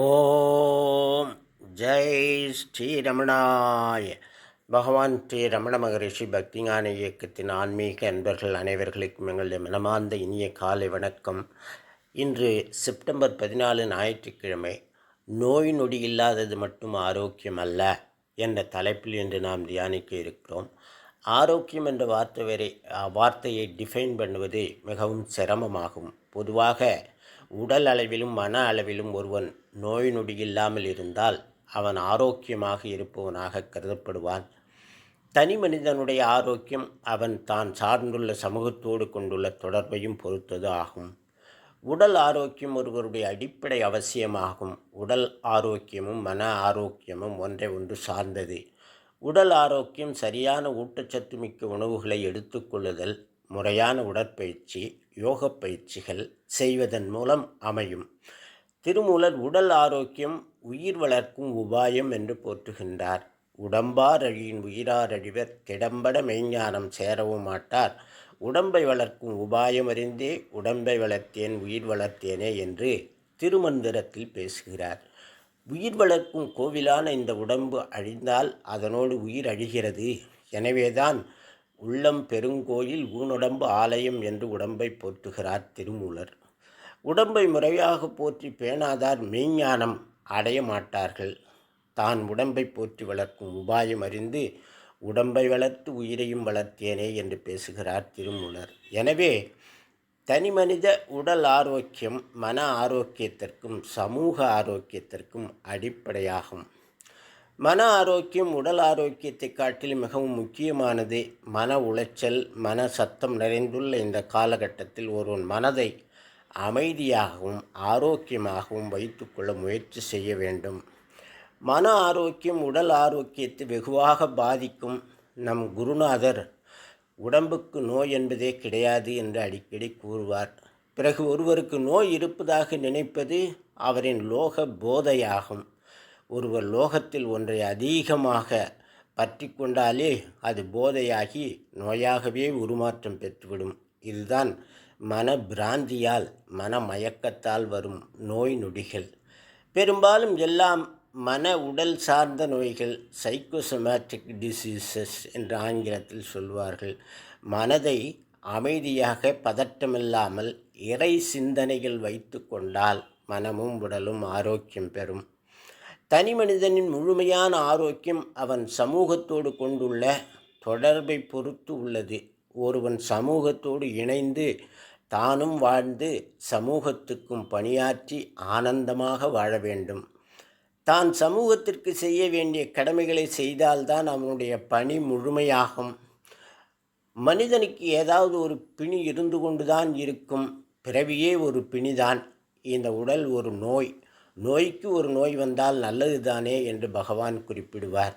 ஓம் ஜெய் ஸ்ரீரமணாய. பகவான் ஸ்ரீ ரமண மகரிஷி பக்திஞான இயக்கத்தின் ஆன்மீக அன்பர்கள் அனைவர்களுக்கும் எங்களுடைய மனமார்ந்த இனிய காலை வணக்கம். இன்று செப்டம்பர் 14 ஞாயிற்றுக்கிழமை. நோய் நொடி இல்லாதது மட்டும் ஆரோக்கியம் அல்ல என்ற தலைப்பில் இன்று நாம் தியானிக்க இருக்கிறோம். ஆரோக்கியம் என்ற வார்த்தையை டிஃபைன் பண்ணுவது மிகவும் சிரமமாகும். பொதுவாக உடல் அளவிலும் மன அளவிலும் ஒருவன் நோய் நொடி இல்லாமல் இருந்தால் அவன் ஆரோக்கியமாக இருப்பவனாக கருதப்படுவான். தனி மனிதனுடைய ஆரோக்கியம் அவன் தான் சார்ந்துள்ள சமூகத்தோடு கொண்டுள்ள தொடர்பையும் பொறுத்தது ஆகும். உடல் ஆரோக்கியம் ஒருவருடைய அடிப்படை அவசியமாகும். உடல் ஆரோக்கியமும் மன ஆரோக்கியமும் ஒன்றை ஒன்று சார்ந்தது. உடல் ஆரோக்கியம் சரியான ஊட்டச்சத்து மிக்க உணவுகளை எடுத்துக்கொள்ளுதல், முறையான உடற்பயிற்சி, யோக பயிற்சிகள் செய்வதன் மூலம் அமையும். திருமூலர் உடல் ஆரோக்கியம் உயிர் வளர்க்கும் உபாயம் என்று போற்றுகின்றார். உடம்பார் அழியின் உயிரார் அழிவர், திடம்பட மெய்ஞானம் சேரவும் மாட்டார். உடம்பை வளர்க்கும் உபாயம் அறிந்தே உடம்பை வளர்த்தேன் உயிர் வளர்த்தேனே என்று திருமந்திரத்தில் பேசுகிறார். உயிர் வளர்க்கும் கோவிலான இந்த உடம்பு அழிந்தால் அதனோடு உயிர் அழிகிறது. எனவேதான் உள்ளம் பெருங்கோயில் ஊனுடம்பு ஆலயம் என்று உடம்பை போற்றுகிறார் திருமூலர். உடம்பை முறையாக போற்றி பேணாதார் மெய்ஞானம் அடைய மாட்டார்கள். தான் உடம்பை போற்றி வளர்க்கும் உபாயம் அறிந்து உடம்பை வளர்த்து உயிரையும் வளர்த்தேனே என்று பேசுகிறார் திருமூலர். எனவே தனி மனித உடல் ஆரோக்கியம் மன ஆரோக்கியத்திற்கும் சமூக ஆரோக்கியத்திற்கும் அடிப்படையாகும். மன ஆரோக்கியம் உடல் ஆரோக்கியத்தை காட்டிலும் மிகவும் முக்கியமானது. மன உளைச்சல், மன சத்தம் நிறைந்துள்ள இந்த காலகட்டத்தில் ஒருவன் மனதை அமைதியாகவும் ஆரோக்கியமாகவும் வைத்துக்கொள்ள முயற்சி செய்ய வேண்டும். மன ஆரோக்கியம் உடல் ஆரோக்கியத்தை வெகுவாக பாதிக்கும். நம் குருநாதர் உடம்புக்கு நோய் என்பதே கிடையாது என்று அடிக்கடி கூறுவார். பிறகு ஒருவருக்கு நோய் இருப்பதாக நினைப்பது அவரின் லோக போதையாகும். ஒருவர் லோகத்தில் ஒன்றை அதிகமாக பற்றி கொண்டாலே அது போதையாகி நோயாகவே உருமாற்றம் பெற்றுவிடும். இதுதான் மன பிராந்தியால் மன மயக்கத்தால் வரும் நோய் நொடிகள். பெரும்பாலும் எல்லாம் மன உடல் சார்ந்த நோய்கள், சைக்கோசோமேட்டிக் டிசீசஸ் என்று ஆங்கிலத்தில் சொல்வார்கள். மனதை அமைதியாக பதட்டமில்லாமல் இறை சிந்தனைகள் வைத்து கொண்டால் மனமும் உடலும் ஆரோக்கியம் பெறும். தனி மனிதனின் முழுமையான ஆரோக்கியம் அவன் சமூகத்தோடு கொண்டுள்ள தொடர்பை பொறுத்து உள்ளது. ஒருவன் சமூகத்தோடு இணைந்து தானும் வாழ்ந்து சமூகத்துக்கும் பணியாற்றி ஆனந்தமாக வாழ வேண்டும். தான் சமூகத்திற்கு செய்ய வேண்டிய கடமைகளை செய்தால்தான் அவனுடைய பணி முழுமையாகும். மனிதனுக்கு ஏதாவது ஒரு பிணி இருந்து கொண்டுதான் இருக்கும். பிறவியே ஒரு பிணிதான். இந்த உடல் ஒரு நோய். நோய்க்கு ஒரு நோய் வந்தால் நல்லது தானே என்று பகவான் குறிப்பிடுவார்.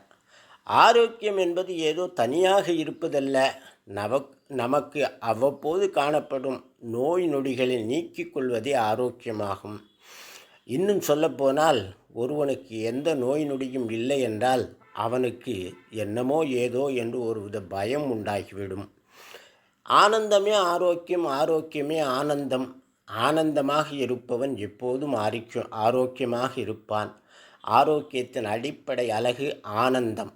ஆரோக்கியம் என்பது ஏதோ தனியாக இருப்பதல்ல. நமக்கு அவ்வப்போது காணப்படும் நோய் நொடிகளை நீக்கிக் கொள்வதே ஆரோக்கியமாகும். இன்னும் சொல்லப்போனால் ஒருவனுக்கு எந்த நோய் நொடியும் இல்லை என்றால் அவனுக்கு என்னமோ ஏதோ என்று ஒருவித பயம் உண்டாகிவிடும். ஆனந்தமே ஆரோக்கியம், ஆரோக்கியமே ஆனந்தம். ஆனந்தமாக இருப்பவன் எப்போதும் ஆரோக்கியமாக இருப்பான். ஆரோக்கியத்தின் அடிப்படை அழகு ஆனந்தம்.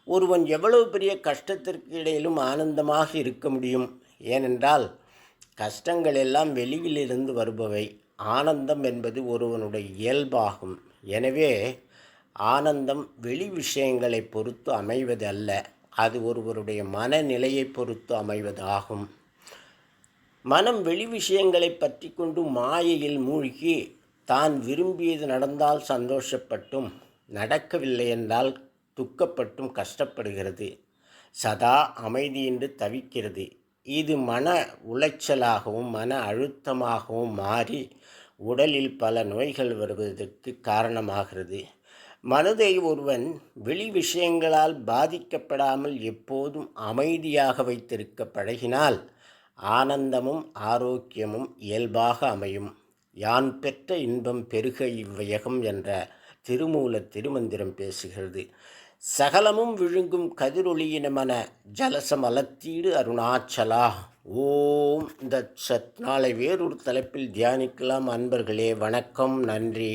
ஒருவன் எவ்வளவு பெரிய கஷ்டத்திற்கு இடையிலும் ஆனந்தமாக இருக்க முடியும். ஏனென்றால் கஷ்டங்கள் எல்லாம் வெளியிலிருந்து வருபவை. ஆனந்தம் என்பது ஒருவனுடைய இயல்பாகும். எனவே ஆனந்தம் வெளி விஷயங்களை பொறுத்து அமைவது அல்ல, அது ஒருவருடைய மனநிலையை பொறுத்து அமைவது ஆகும். மனம் வெளி விஷயங்களை பற்றி கொண்டு மாயையில் மூழ்கி தான் விரும்பியது நடந்தால் சந்தோஷப்பட்டும் நடக்கவில்லை என்றால் துக்கப்பட்டும் கஷ்டப்படுகிறது. சதா அமைதியின்றி தவிக்கிறது. இது மன உளைச்சலாகவும் மன அழுத்தமாகவும் மாறி உடலில் பல நோய்கள் வருவதற்கு காரணமாகிறது. மனதை ஒருவன் வெளி விஷயங்களால் பாதிக்கப்படாமல் எப்போதும் அமைதியாக வைத்திருக்க பழகினால் ஆனந்தமும் ஆரோக்கியமும் இயல்பாக அமையும். யான் பெற்ற இன்பம் பெருக இவ்வையகம் என்ற திருமூல திருமந்திரம் பேசுகிறது. சகலமும் விழுங்கும் கதிரொளியினமன ஜலசமலத்தீடு அருணாச்சலா. ஓம் தத் சத். நாளை வேறொரு தலைப்பில் தியானிக்கலாம். அன்பர்களே, வணக்கம், நன்றி.